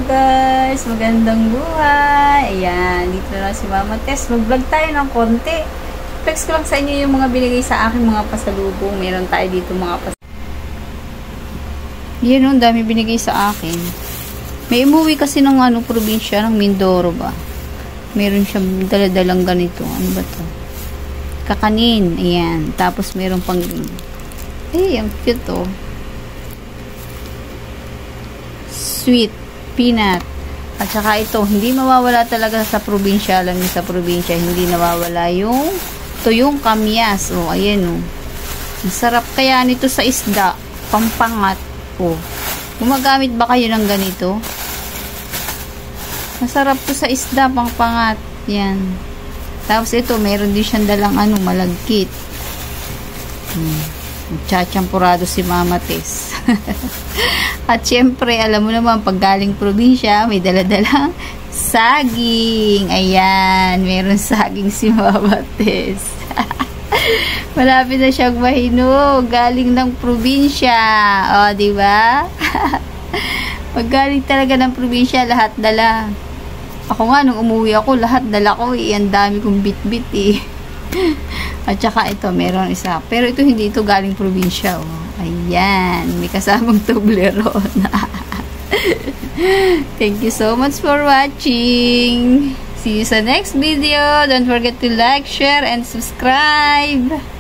guys, magandang buhay. Ayan, dito na si Mama Tess. Mag-vlog tayo ng konti. Flex ko lang sa inyo yung mga binigay sa akin mga pasalubong. Meron tayo dito mga pasalubong. Yan o, dami binigay sa akin. May umuwi kasi ng probinsya, ng Mindoro ba? Meron siyang daladalang ganito. Ano ba to? Kakanin. Ayan. Tapos meron pang ang cute oh. Sweet peanut. At saka ito, hindi mawawala talaga sa probinsya. Alam niyo sa probinsya, hindi nawawala yung tuyong kamyas. Oh, ayan oh. Masarap kaya nito sa isda. Pampangat. Oh. Gumagamit ba kayo ng ganito? Masarap to sa isda, pampangat. Yan. Tapos ito, meron din siyang dalang malagkit. Chachampurado si Mama Tess. At syempre, alam mo naman, pag galing probinsya, may daladalang saging. Ayan, meron saging si Mama Tess. Malapit na siyang mahinog. Galing ng probinsya. O, diba? Pag galing talaga ng probinsya, lahat dala. Ako nga, nung umuwi ako, lahat dala ko. Ang dami kong bit-bit eh. At saka ito, meron isa. Pero ito, hindi ito galing probinsya. Oh. Ayan. May kasamang Toblerone. Thank you so much for watching. See you sa next video. Don't forget to like, share, and subscribe.